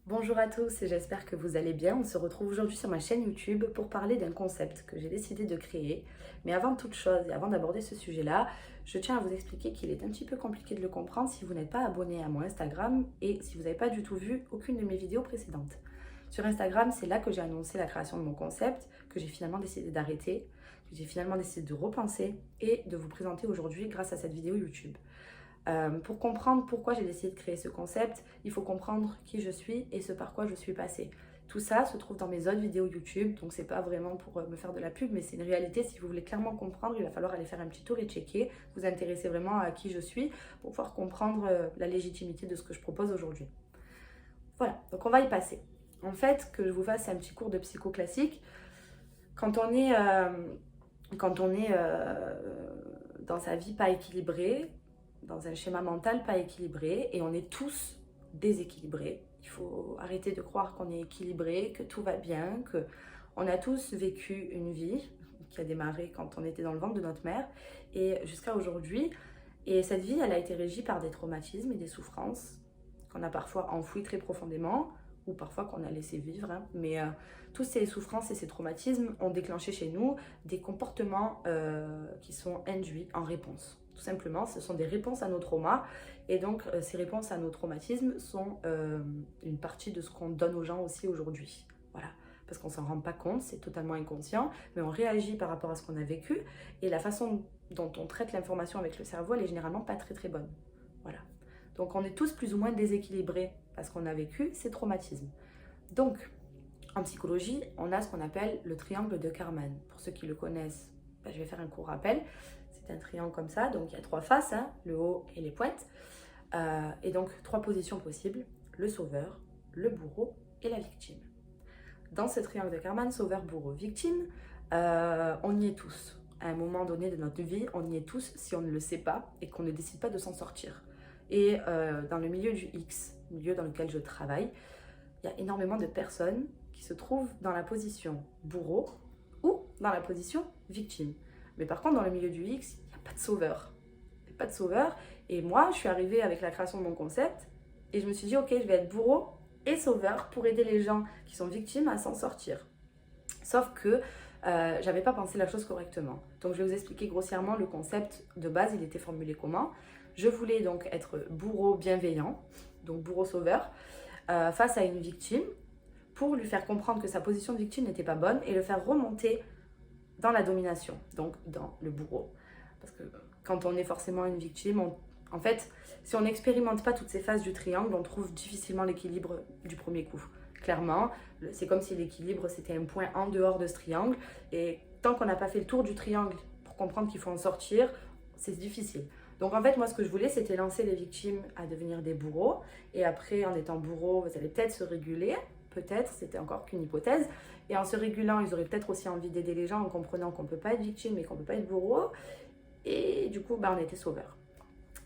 Bonjour à tous et j'espère que vous allez bien. On se retrouve aujourd'hui sur ma chaîne YouTube pour parler d'un concept que j'ai décidé de créer. Mais avant toute chose et avant d'aborder ce sujet-là, je tiens à vous expliquer qu'il est un petit peu compliqué de le comprendre si vous n'êtes pas abonné à mon Instagram et si vous n'avez pas du tout vu aucune de mes vidéos précédentes. Sur Instagram, c'est là que j'ai annoncé la création de mon concept, que j'ai finalement décidé d'arrêter, que j'ai finalement décidé de repenser et de vous présenter aujourd'hui grâce à cette vidéo YouTube. Pour comprendre pourquoi j'ai décidé de créer ce concept, il faut comprendre qui je suis et ce par quoi je suis passée. Tout ça se trouve dans mes autres vidéos YouTube, donc c'est pas vraiment pour me faire de la pub, mais c'est une réalité. Si vous voulez clairement comprendre, il va falloir aller faire un petit tour et checker, vous intéresser vraiment à qui je suis pour pouvoir comprendre la légitimité de ce que je propose aujourd'hui. Voilà, donc on va y passer. En fait, que je vous fasse un petit cours de psycho classique. Quand on est, dans sa vie pas équilibrée, dans un schéma mental pas équilibré, et on est tous déséquilibrés. Il faut arrêter de croire qu'on est équilibré, que tout va bien, que on a tous vécu une vie qui a démarré quand on était dans le ventre de notre mère et jusqu'à aujourd'hui. Et cette vie, elle a été régie par des traumatismes et des souffrances qu'on a parfois enfouies très profondément ou parfois qu'on a laissé vivre. Mais tous ces souffrances et ces traumatismes ont déclenché chez nous des comportements qui sont induits en réponse. Tout simplement, ce sont des réponses à nos traumas. Et donc, ces réponses à nos traumatismes sont une partie de ce qu'on donne aux gens aussi aujourd'hui. Voilà. Parce qu'on ne s'en rend pas compte, c'est totalement inconscient, mais on réagit par rapport à ce qu'on a vécu. Et la façon dont on traite l'information avec le cerveau, elle est généralement pas très très bonne. Voilà. Donc, on est tous plus ou moins déséquilibrés parce qu'on a vécu ces traumatismes. Donc, en psychologie, on a ce qu'on appelle le triangle de Karman. Pour ceux qui le connaissent, je vais faire un court rappel. C'est un triangle comme ça, donc il y a trois faces, le haut et les pointes. Et donc, trois positions possibles, le sauveur, le bourreau et la victime. Dans ce triangle de Karman, sauveur, bourreau, victime, on y est tous. À un moment donné de notre vie, on y est tous si on ne le sait pas et qu'on ne décide pas de s'en sortir. Et dans le milieu du X, milieu dans lequel je travaille, il y a énormément de personnes qui se trouvent dans la position bourreau ou dans la position victime. Mais par contre, dans le milieu du X, il n'y a pas de sauveur. Il n'y a pas de sauveur. Et moi, je suis arrivée avec la création de mon concept et je me suis dit, ok, je vais être bourreau et sauveur pour aider les gens qui sont victimes à s'en sortir. Sauf que j'avais pas pensé la chose correctement. Donc je vais vous expliquer grossièrement le concept de base, il était formulé comment. Je voulais donc être bourreau bienveillant, donc bourreau sauveur, face à une victime pour lui faire comprendre que sa position de victime n'était pas bonne et le faire remonter dans la domination, donc dans le bourreau. Parce que quand on est forcément une victime, en fait, si on n'expérimente pas toutes ces phases du triangle, on trouve difficilement l'équilibre du premier coup. Clairement, c'est comme si l'équilibre c'était un point en dehors de ce triangle et tant qu'on n'a pas fait le tour du triangle pour comprendre qu'il faut en sortir, c'est difficile. Donc en fait, moi ce que je voulais c'était lancer les victimes à devenir des bourreaux et après en étant bourreau, vous allez peut-être se réguler, peut-être, c'était encore qu'une hypothèse, et en se régulant, ils auraient peut-être aussi envie d'aider les gens en comprenant qu'on ne peut pas être victime et qu'on ne peut pas être bourreau et du coup on était sauveurs.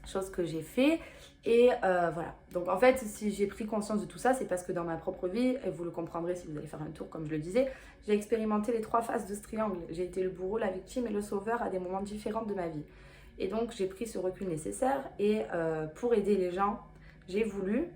Chose que j'ai fait et voilà. Donc en fait, si j'ai pris conscience de tout ça, c'est parce que dans ma propre vie, et vous le comprendrez si vous allez faire un tour comme je le disais, j'ai expérimenté les trois faces de ce triangle. J'ai été le bourreau, la victime et le sauveur à des moments différents de ma vie. Et donc j'ai pris ce recul nécessaire et pour aider les gens, j'ai voulu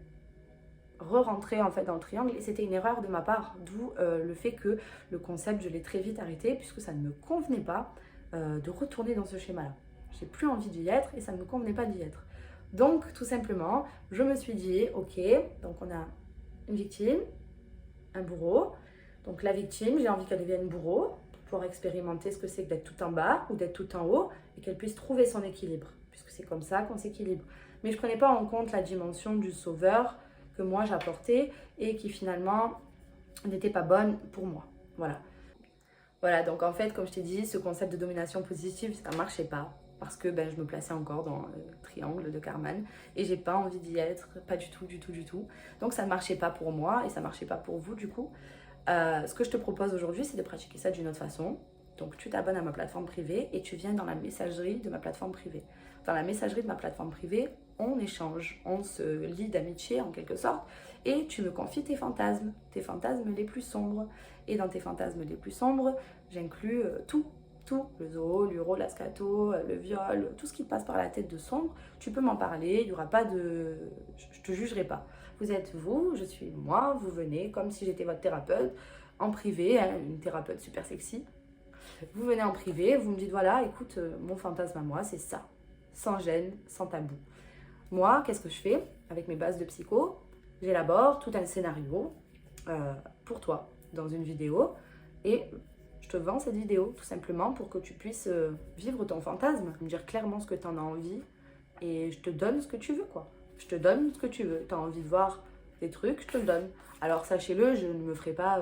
re-rentrer en fait dans le triangle et c'était une erreur de ma part, d'où le fait que le concept, je l'ai très vite arrêté puisque ça ne me convenait pas de retourner dans ce schéma-là. J'ai plus envie d'y être et ça ne me convenait pas d'y être. Donc, tout simplement, je me suis dit, ok, donc on a une victime, un bourreau. Donc la victime, j'ai envie qu'elle devienne bourreau pour pouvoir expérimenter ce que c'est que d'être tout en bas ou d'être tout en haut et qu'elle puisse trouver son équilibre, puisque c'est comme ça qu'on s'équilibre. Mais je ne prenais pas en compte la dimension du sauveur que moi j'apportais et qui finalement n'était pas bonne pour moi. Voilà. Voilà, donc en fait, comme je t'ai dit, ce concept de domination positive, ça ne marchait pas parce que je me plaçais encore dans le triangle de Karman et j'ai pas envie d'y être, pas du tout, du tout, du tout. Donc ça ne marchait pas pour moi et ça ne marchait pas pour vous du coup. Ce que je te propose aujourd'hui, c'est de pratiquer ça d'une autre façon. Donc tu t'abonnes à ma plateforme privée et tu viens dans la messagerie de ma plateforme privée. Dans la messagerie de ma plateforme privée, on échange, on se lie d'amitié en quelque sorte et tu me confies tes fantasmes les plus sombres. Et dans tes fantasmes les plus sombres, j'inclus tout, le zoo, l'uro, la scato, le viol, tout ce qui te passe par la tête de sombre, tu peux m'en parler, il y aura pas de... Je te jugerai pas. Vous êtes vous, je suis moi, vous venez comme si j'étais votre thérapeute en privé, hein, une thérapeute super sexy. Vous venez en privé, vous me dites voilà, écoute, mon fantasme à moi, c'est ça. Sans gêne, sans tabou. Moi, qu'est-ce que je fais avec mes bases de psycho? J'élabore tout un scénario pour toi dans une vidéo et je te vends cette vidéo tout simplement pour que tu puisses vivre ton fantasme, me dire clairement ce que tu en as envie et je te donne ce que tu veux quoi. Je te donne ce que tu veux. Tu as envie de voir des trucs, je te le donne. Alors sachez-le, je ne me ferai pas,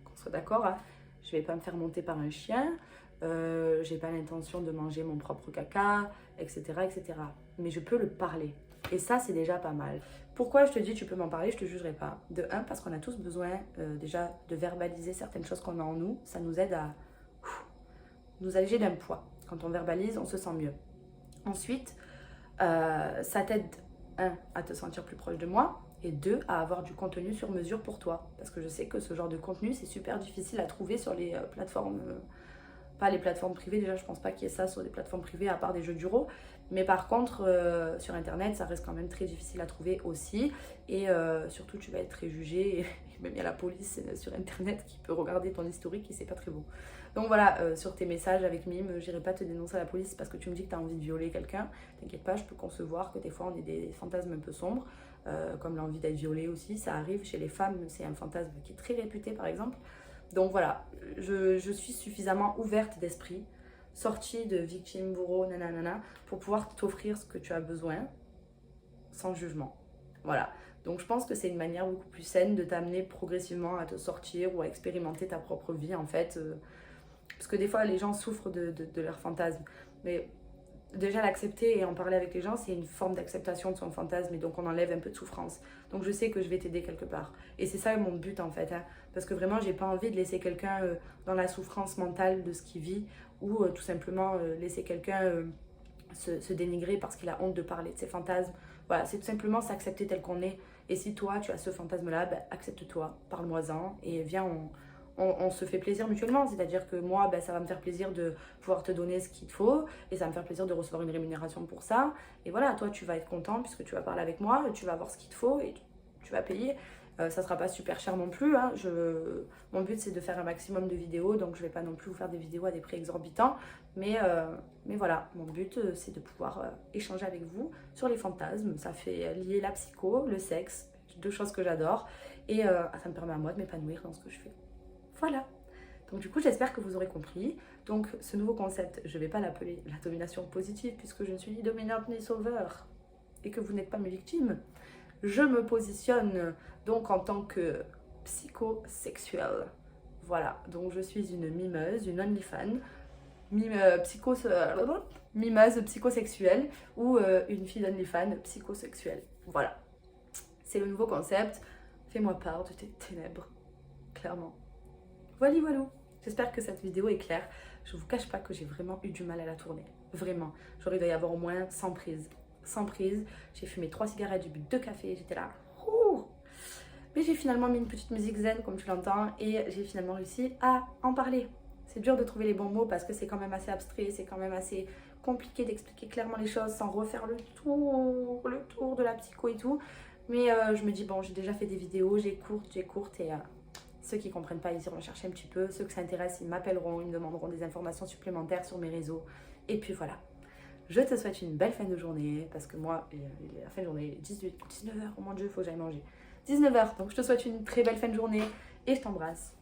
qu'on soit d'accord, hein, je vais pas me faire monter par un chien, j'ai pas l'intention de manger mon propre caca, etc., etc. Mais je peux le parler. Et ça, c'est déjà pas mal. Pourquoi je te dis tu peux m'en parler, je te jugerai pas. De un, parce qu'on a tous besoin déjà de verbaliser certaines choses qu'on a en nous. Ça nous aide à nous alléger d'un poids. Quand on verbalise, on se sent mieux. Ensuite, ça t'aide, un, à te sentir plus proche de moi. Et deux, à avoir du contenu sur mesure pour toi. Parce que je sais que ce genre de contenu, c'est super difficile à trouver sur les plateformes... pas les plateformes privées, déjà je pense pas qu'il y ait ça sur des plateformes privées à part des jeux d'euro. Mais par contre, sur internet, ça reste quand même très difficile à trouver aussi. Et surtout, tu vas être très jugé. Et même il y a la police sur internet qui peut regarder ton historique et c'est pas très beau. Donc voilà, sur tes messages avec Mime, j'irai pas te dénoncer à la police parce que tu me dis que tu as envie de violer quelqu'un. T'inquiète pas, je peux concevoir que des fois on ait des fantasmes un peu sombres, comme l'envie d'être violée aussi. Ça arrive chez les femmes, c'est un fantasme qui est très réputé par exemple. Donc voilà, je suis suffisamment ouverte d'esprit, sortie de victime, bourreau, nanana, pour pouvoir t'offrir ce que tu as besoin, sans jugement. Voilà, donc je pense que c'est une manière beaucoup plus saine de t'amener progressivement à te sortir ou à expérimenter ta propre vie en fait. Parce que des fois les gens souffrent de leurs fantasmes, mais déjà l'accepter et en parler avec les gens, c'est une forme d'acceptation de son fantasme et donc on enlève un peu de souffrance. Donc je sais que je vais t'aider quelque part. Et c'est ça mon but en fait, hein, parce que vraiment j'ai pas envie de laisser quelqu'un dans la souffrance mentale de ce qu'il vit ou tout simplement laisser quelqu'un se dénigrer parce qu'il a honte de parler de ses fantasmes. Voilà, c'est tout simplement s'accepter tel qu'on est. Et si toi tu as ce fantasme-là, ben, accepte-toi, parle-moi-en et viens, on se fait plaisir mutuellement, c'est-à-dire que moi, ben, ça va me faire plaisir de pouvoir te donner ce qu'il te faut et ça va me faire plaisir de recevoir une rémunération pour ça. Et voilà, toi, tu vas être content puisque tu vas parler avec moi, tu vas avoir ce qu'il te faut et tu vas payer. Ça sera pas super cher non plus. Hein. Mon but, c'est de faire un maximum de vidéos, donc je vais pas non plus vous faire des vidéos à des prix exorbitants. Mais voilà, mon but, c'est de pouvoir échanger avec vous sur les fantasmes. Ça fait lier la psycho, le sexe, deux choses que j'adore. Et ça me permet à moi de m'épanouir dans ce que je fais. Voilà. Donc du coup, j'espère que vous aurez compris. Donc ce nouveau concept, je ne vais pas l'appeler la domination positive puisque je ne suis ni dominante ni sauveur et que vous n'êtes pas mes victimes. Je me positionne donc en tant que psychosexuelle. Voilà, donc je suis une mimeuse, une OnlyFan, mimeuse psychosexuelle ou une fille d'OnlyFan psychosexuelle. Voilà, c'est le nouveau concept. Fais-moi part de tes ténèbres, clairement. Voilà, voilà. J'espère que cette vidéo est claire. Je vous cache pas que j'ai vraiment eu du mal à la tourner. Vraiment. J'aurais dû y avoir au moins 100 prises. 100 prises. J'ai fumé 3 cigarettes, j'ai bu 2 cafés. J'étais là. Ouh. Mais j'ai finalement mis une petite musique zen, comme tu l'entends. Et j'ai finalement réussi à en parler. C'est dur de trouver les bons mots parce que c'est quand même assez abstrait. C'est quand même assez compliqué d'expliquer clairement les choses sans refaire le tour de la psycho et tout. Mais je me dis, bon, j'ai déjà fait des vidéos. J'ai courte et... Ceux qui ne comprennent pas, ils iront chercher un petit peu. Ceux que ça intéresse, ils m'appelleront, ils me demanderont des informations supplémentaires sur mes réseaux. Et puis voilà. Je te souhaite une belle fin de journée, parce que moi, la fin de journée, 19h, oh mon Dieu, il faut que j'aille manger. 19h, donc je te souhaite une très belle fin de journée et je t'embrasse.